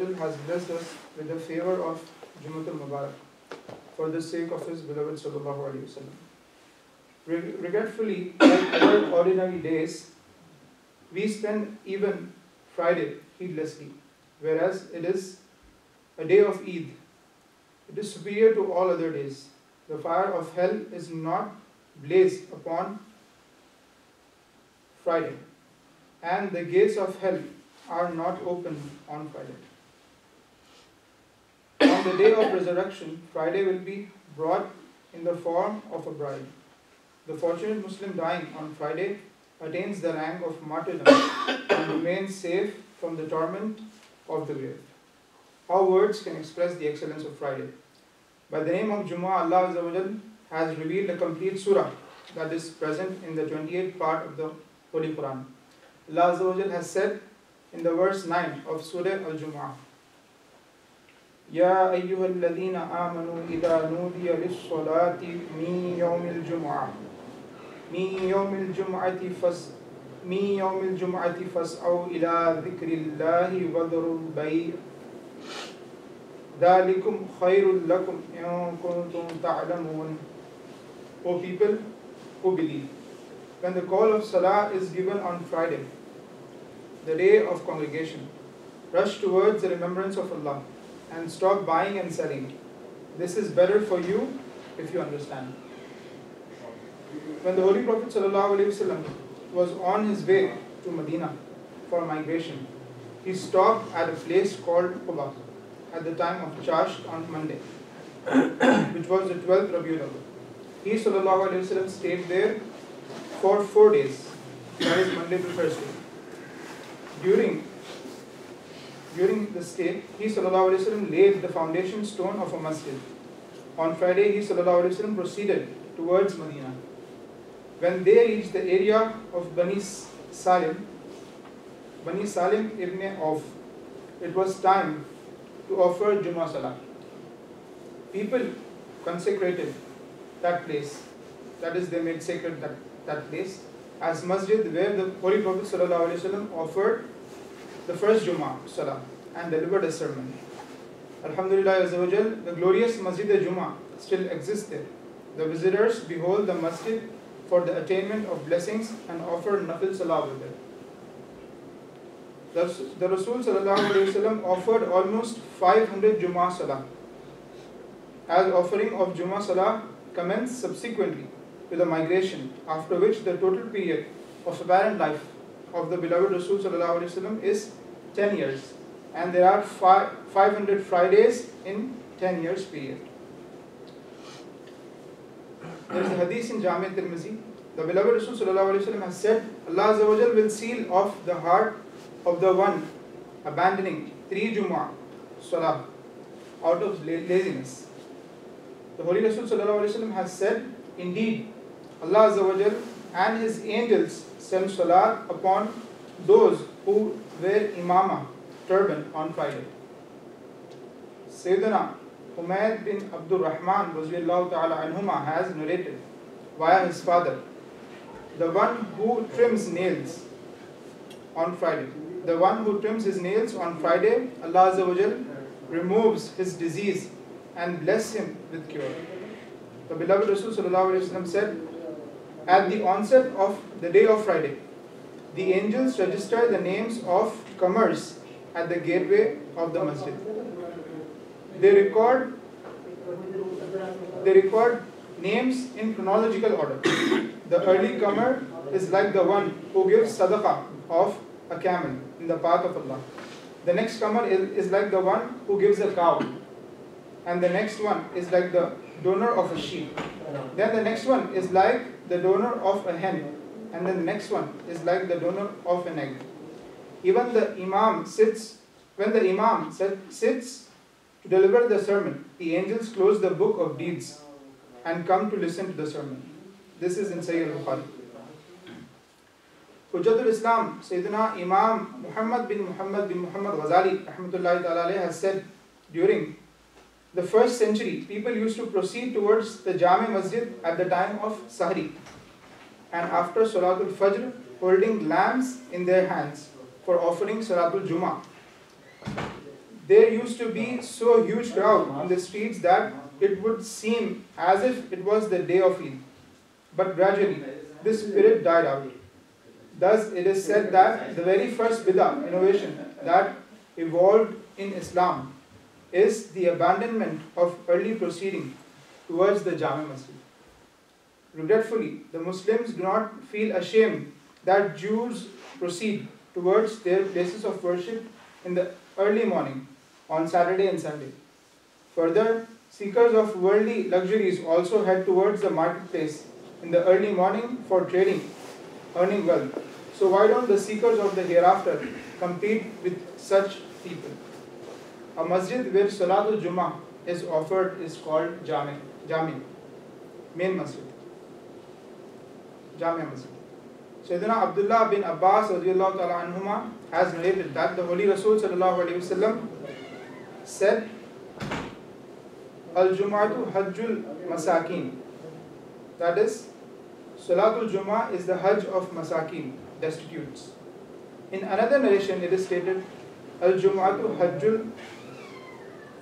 has blessed us with the favor of Jumatul Mubarak for the sake of His beloved Sallallahu Alaihi Wasallam. Regretfully, like other ordinary days, we spend even Friday heedlessly, whereas it is a day of Eid. It is superior to all other days. The fire of hell is not blazed upon Friday, and the gates of hell are not open on Friday. On the day of resurrection, Friday will be brought in the form of a bride. The fortunate Muslim dying on Friday attains the rank of martyrdom and remains safe from the torment of the grave. How words can express the excellence of Friday? By the name of Jummah, Allah Azza wa Jal has revealed a complete surah that is present in the 28th part of the Holy Quran. Allah Azza wa Jal has said in the verse 9 of Surah Al-Jumu'ah, Ya ayyuhal ladhina amanu idha nudiya lis-salati min yawmil jumu'ah min yawmil jumu'ati fas'aw ila dhikrillahi wa dharul bay' dhalikum khayrul lakum in kuntum ta'lamun. O people who believe, when the call of Salah is given on Friday, the day of congregation, rush towards the remembrance of Allah and stop buying and selling. This is better for you if you understand. When the Holy Prophet ﷺ was on his way to Medina for migration, he stopped at a place called Quba at the time of Chasht on Monday, which was the 12th Rabiul Awwal. He ﷺ stayed there for 4 days, that is Monday to Thursday. During the stay, he ﷺ laid the foundation stone of a masjid. On Friday, he ﷺ proceeded towards Medina. When they reached the area of Bani Salim ibn Auf, it was time to offer Jummah Salah. People consecrated that place, that is, they made sacred that place as masjid where the Holy Prophet ﷺ offered the first Jummah Salah and delivered a sermon. Alhamdulillah Azza wa Jal, the glorious Masjid al-Jummah still exists there. The visitors behold the masjid for the attainment of blessings and offer Nafil Salah over there. The Rasul ﷺ offered almost 500 Jummah Salah. As offering of Jummah Salah commenced subsequently with a migration, after which the total period of apparent life of the beloved Rasul ﷺ is 10 years, and there are 500 Fridays in 10 years period. There is a hadith in Jami' Tirmizi. The beloved Rasul ﷺ has said, Allah Azza wa Jal will seal off the heart of the one abandoning 3 Jummah Salah out of laziness. The Holy Rasul ﷺ has said, indeed, Allah Azza wa Jal and His angels send Salah upon those who wear imama, turban, on Friday. Sayyidina Humayd bin Abdul Rahman radiyallahu ta'ala anhuma has narrated via his father, the one who trims nails on Friday. The one who trims his nails on Friday, Allah Azza wa Jal removes his disease and bless him with cure. The beloved Rasul sallallahu alaihi wasallam said, at the onset of the day of Friday, the angels register the names of comers at the gateway of the masjid. They record names in chronological order. The early comer is like the one who gives sadaqah of a camel in the path of Allah. The next comer is like the one who gives a cow. And the next one is like the donor of a sheep. Then the next one is like the donor of a hen. And then the next one is like the donor of an egg. Even the imam when the imam sits to deliver the sermon, the angels close the book of deeds and come to listen to the sermon. This is in Sahih al-Bukhari. Hujjatul Islam, Sayyidina Imam Muhammad bin Muhammad Ghazali rahmatullahi ta'ala has said, during the first century, people used to proceed towards the Jami Masjid at the time of Sahri, and after Salatul Fajr, holding lamps in their hands for offering Salatul Jummah. There used to be so huge crowd in the streets that it would seem as if it was the day of Eid. But gradually, this spirit died out. Thus, it is said that the very first bid'ah innovation that evolved in Islam is the abandonment of early proceeding towards the Jami Masjid. Regretfully, the Muslims do not feel ashamed that Jews proceed towards their places of worship in the early morning on Saturday and Sunday. Further, seekers of worldly luxuries also head towards the marketplace in the early morning for trading, earning wealth. So why don't the seekers of the hereafter compete with such people? A masjid where Salatul Jummah is offered is called Jami, main masjid, Jamia Masjid. Sayyidina Abdullah bin Abbas radiyallahu ta'ala anhuma has narrated that the Holy Rasul sallallahu alayhi wasallam said, Al-Jum'atu Hajjul Masakin. That is, Salatul Jummah is the Hajj of Masakin, destitutes. In another narration, it is stated, Al-Jum'atu Hajjul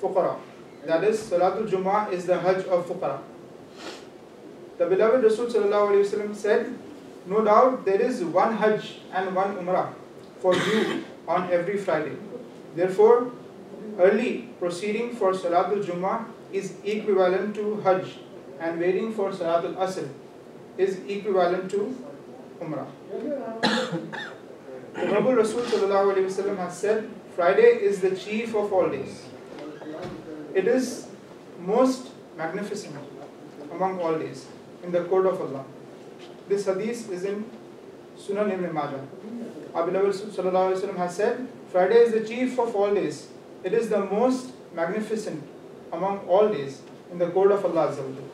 Fuqara. That is, Salatul Jummah is the Hajj of Fuqara. The beloved Rasul sallallahu alayhi wasallam said, no doubt there is one Hajj and one Umrah for you on every Friday. Therefore, early proceeding for Salatul Jummah is equivalent to Hajj, and waiting for Salatul Asr is equivalent to Umrah. The noble Rasul sallallahu alayhi wasallam has said, Friday is the chief of all days. It is most magnificent among all days in the court of Allah. This hadith is in Sunan Ibn Majah. Our beloved sallallahu alayhi wasallam has said, Friday is the chief of all days. It is the most magnificent among all days in the court of Allah Azza wa Jalla.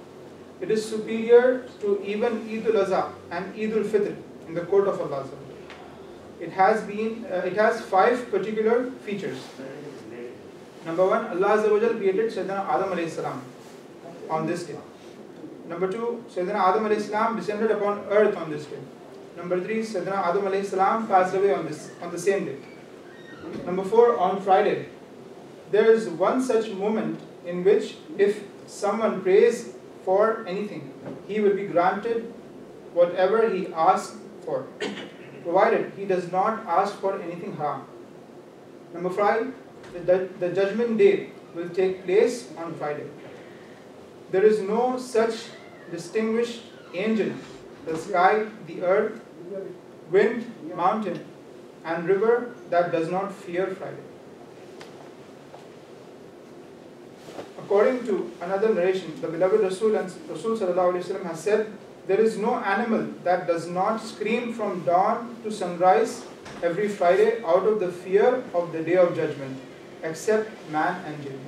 It is superior to even Eid al-Adha and Eid al-Fitr in the court of Allah Azza wa Jalla. It has 5 particular features. Number 1, Allah Azza wa Jalla created Sayyidina Adam alayhi salam on this day. Number 2, Sayyidina Adam alayhi salam descended upon earth on this day. Number 3, Sayyidina Adam alayhi salam passed away on the same day. Number 4, on Friday, there is one such moment in which if someone prays for anything, he will be granted whatever he asks for, provided he does not ask for anything haram. Number 5, the judgment day will take place on Friday. There is no such distinguished angel, the sky, the earth, wind, mountain, and river that does not fear Friday. According to another narration, the beloved Rasul and Rasul sallallahu alaihi wasallam has said, there is no animal that does not scream from dawn to sunrise every Friday out of the fear of the day of judgment, except man and jinn.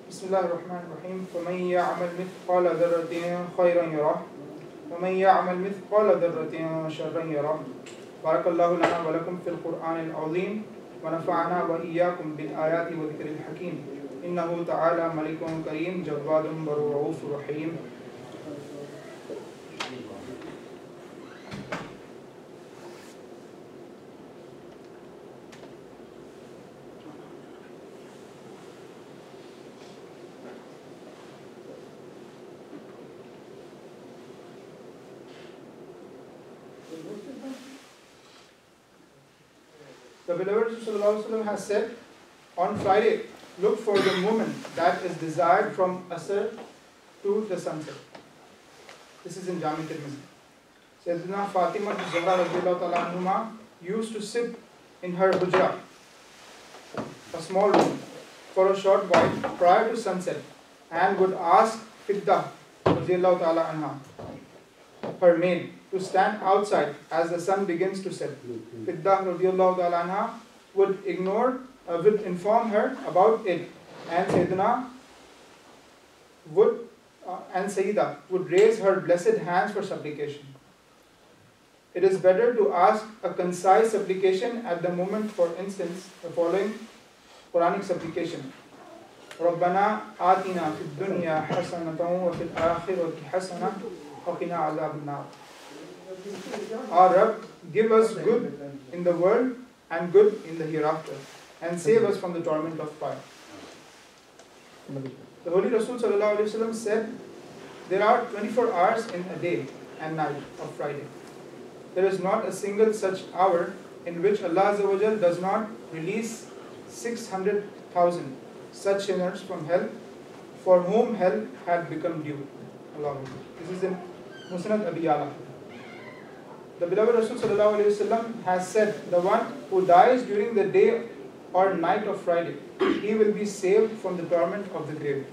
Bismillahir Rahmanir Rahim. فَمَنْ يَعْمَلْ مِثْقَالَ ذَرَّةٍ خَيْرًا يَرَهُ وَمَنْ يَعْمَلْ مِثْقَالَ ذَرَّةٍ شَرًّا يَرَهُ. بارك الله لنا ولكم في القرآن العظيم ونفعنا وإياكم بالآيات والذكر الحكيم إنه تعالى ملك كريم جواد رؤوف رحيم. The beloved Rasul has said, on Friday, look for the moment that is desired from Asr to the sunset. This is in Jami Tirmidhi. Sayyidina Fatima Zahra radiyallahu ta'ala anhuma used to sit in her hujra, a small room, for a short while prior to sunset, and would ask Fidda radiyallahu ta'ala anha, her maid, to stand outside as the sun begins to set. Fidda radiyallahu ta'ala anha would inform her about it, and Sayyida would raise her blessed hands for supplication. It is better to ask a concise supplication at the moment. For instance, the following Quranic supplication: رَبَّنَا آتِنَا فِي الدُّنْيَا حَسَنَةً وَفِي الْآخِرَةِ حَسَنَةً وَقِنَا عَذَابَ النَّارِ. Our Rabb, give us good in the world and good in the hereafter, and save us from the torment of fire. The Holy Rasul Sallallahu Alaihi Wasallam said, there are 24 hours in a day and night of Friday. There is not a single such hour in which Allah Azza wa Jal does not release 600,000 such sinners from hell, for whom hell had become due. Allah. This is in Musnad Abi Ya'la. The beloved Rasul Sallallahu Alaihi Wasallam has said, the one who dies during the day or night of Friday, he will be saved from the torment of the grave,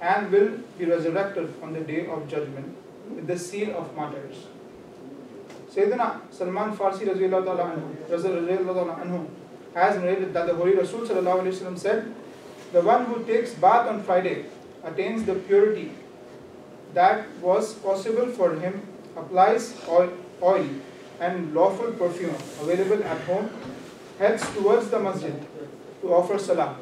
and will be resurrected on the day of judgment with the seal of martyrs. Sayyidina Salman Farsi Raziyallahu Ta'ala anhu has narrated that the Holy Rasul Sallallahu Alaihi Wasallam said, the one who takes bath on Friday attains the purity that was possible for him, applies oil and lawful perfume available at home, heads towards the masjid to offer salah,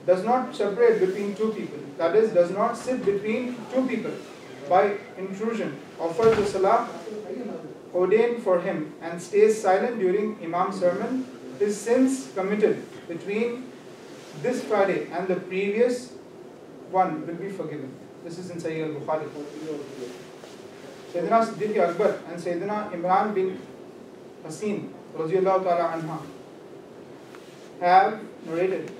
does not separate between two people, that is, does not sit between two people by intrusion, offers the salah ordained for him, and stays silent during Imam's sermon, his sins committed between this Friday and the previous one will be forgiven. This is in Sahih al-Bukhari. Sayyidina Siddiq Akbar and Sayyidina Imran bin Hasin Raziyallahu Ta'ala anha have narrated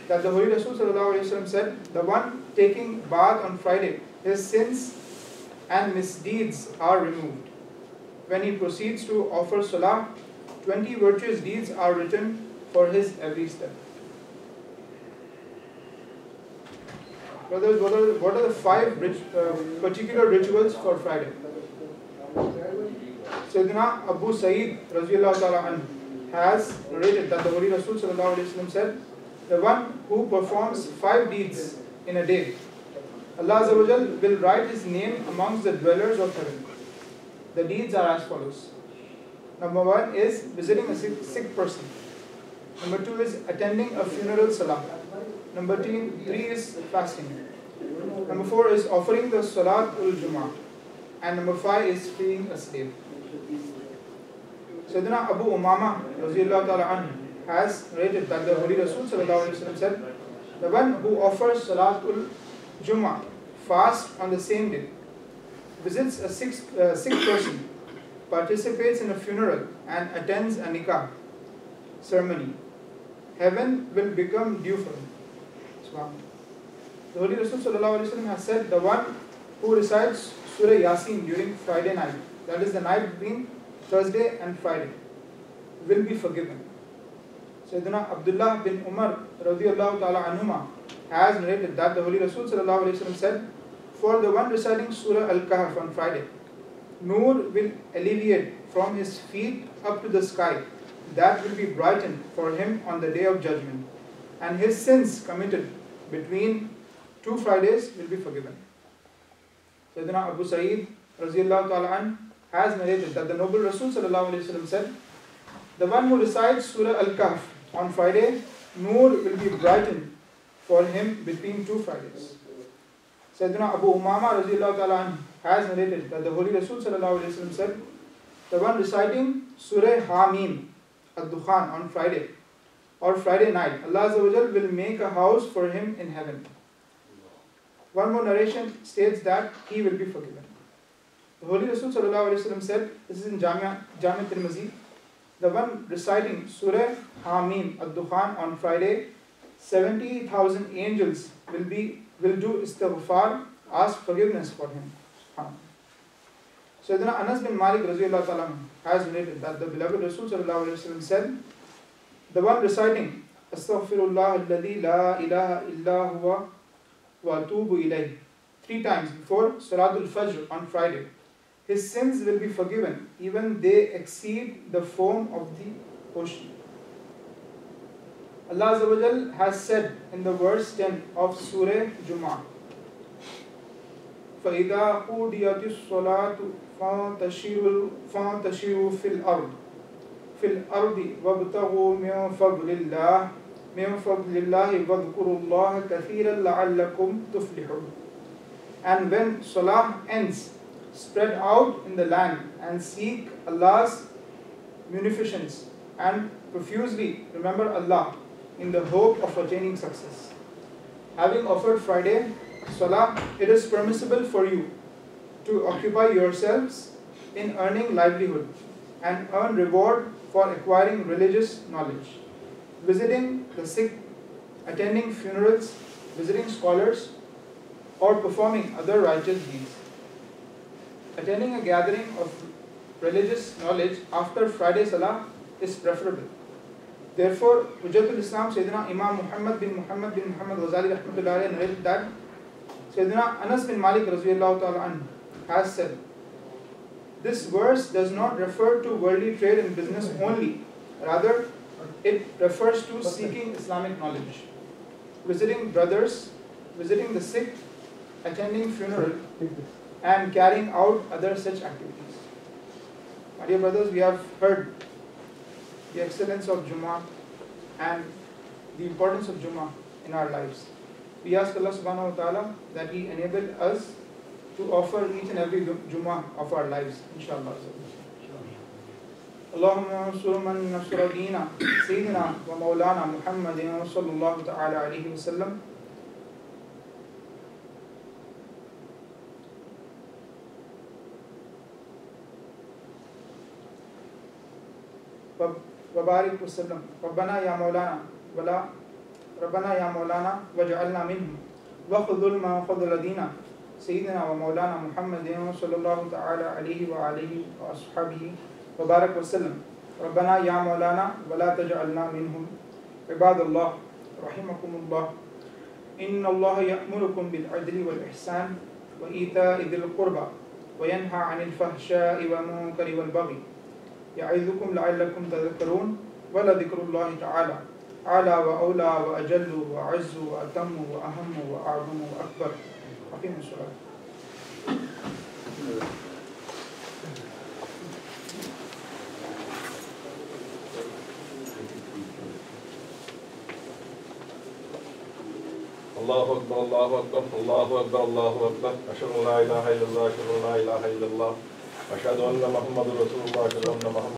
that the Holy Rasul Sallallahu Alaihi Wasallam said, the one taking bath on Friday, his sins and misdeeds are removed. When he proceeds to offer salah, 20 virtuous deeds are written for his every step. Brothers, what are the 5 particular rituals for Friday? Sayyidina Abu Sa'id Raziyallahu Ta'ala anhu has narrated that the Holy Rasul Sallallahu Alaihi Wasallam said, the one who performs 5 deeds in a day, Allah Azza wa Jal will write his name amongst the dwellers of heaven. The deeds are as follows. Number 1 is visiting a sick person. Number 2 is attending a funeral salah. Number 3 is fasting. Number 4 is offering the Salat ul-Jumu'ah. And number 5 is freeing a slave. Sayyidina Abu Umama Raziyallahu Ta'ala anhu has narrated that the Holy Rasul Sallallahu Alaihi Wasallam said, the one who offers Salat ul-Jumu'ah, fasts on the same day, visits a sick person, participates in a funeral, and attends a nikah ceremony, heaven will become due for him. The Holy Rasul Sallallahu Alaihi Wasallam has said, the one who recites Surah Yasin during Friday night, that is the night between Thursday and Friday, will be forgiven. Sayyidina Abdullah bin Umar Radiyallahu Ta'ala anhuma has narrated that the Holy Rasul Sallallahu Alaihi Wasallam said, for the one reciting Surah Al-Kahf on Friday, Noor will alleviate from his feet up to the sky, that will be brightened for him on the day of judgment, and his sins committed between 2 Fridays will be forgiven. Sayyidina Abu Sa'id Raziyallahu Ta'ala anhu has narrated that the noble Rasul Sallallahu Alaihi Wasallam said, the one who recites Surah Al-Kahf on Friday, Noor will be brightened for him between 2 Fridays. Sayyidina Abu Umama Raziyallahu Ta'ala anhu has narrated that the Holy Rasul Sallallahu Alaihi Wasallam said, the one reciting Surah Hamim Ad-Dukhan on Friday or Friday night, Allah Azza wa Jal will make a house for him in heaven. One more narration states that he will be forgiven. The Holy Rasul Sallallahu Alaihi Wasallam said, this is in Jami' Tirmizi, the one reciting Surah Hamim Ad-Dukhan on Friday, 70,000 angels will do istighfar, ask forgiveness for him. Sayyidina Anas bin Malik Raziyallahu Ta'ala has narrated that the beloved Rasul Sallallahu Alaihi Wasallam said, the one reciting Astaghfirullah alladhi la ilaha illa huwa wa atubu ilayh 3 times before Salatul Fajr on Friday, his sins will be forgiven, even they exceed the foam of the ocean. Allah Azza wa Jal has said in the verse 10 of Surah Jumu'ah, فَإِذَا قُضِيَتِ الصَّلَاةُ فَانْتَشِرُوا فِي الْأَرْضِ وَابْتَغُوا مِنْ فَضْلِ اللَّهِ وَاذْكُرُوا اللَّهَ كَثِيرًا لَعَلَّكُمْ تُفْلِحُونَ. And when Salah ends, spread out in the land and seek Allah's munificence and profusely remember Allah in the hope of attaining success. Having offered Friday Salah, it is permissible for you to occupy yourselves in earning livelihood and earn reward for acquiring religious knowledge, visiting the sick, attending funerals, visiting scholars, or performing other righteous deeds. Attending a gathering of religious knowledge after Friday Salah is preferable. Therefore, Hujjatul Islam Sayyidina Imam Muhammad bin Muhammad Ghazali rahmatullahi alayhi narrated that Sayyidina Anas bin Malik radhiyallahu ta'ala anhu has said, this verse does not refer to worldly trade and business only, rather it refers to seeking Islamic knowledge, visiting brothers, visiting the sick, attending funeral, and carrying out other such activities. My dear brothers, we have heard the excellence of Jummah and the importance of Jummah in our lives. We ask Allah subhanahu wa ta'ala that He enable us to offer each and every Jummah of our lives, inshallah. Allahumma ansur man nasra dina Sayyidina wa Mawlana Muhammadin sallallahu ta'ala alayhi wa sallam. وبارك وسلم ربنا يا مولانا وجعلنا منهم وخذل ما خذل دينا سيدنا ومولانا محمد صلى الله تعالى عليه وآله وأصحابه وبارك وسلم ربنا يا مولانا ولا تجعلنا منهم عباد الله رحمكم الله إن الله يأمركم بالعدل والإحسان وإيتاء ذي القربى وينهى عن الفحشاء والمنكر والبغي يعظكم لعلكم تذكرون ولذكر الله تعالى أعلى وأولى وأجل وأعز وأتم وأهم وأعظم وأكبر. أقيموا الصلاة. الله أكبر الله أكبر الله أكبر الله أكبر أشهد أن لا إله إلا الله أشهد أن لا إله إلا الله أشهد أن محمد رسول الله أشهد أن محمد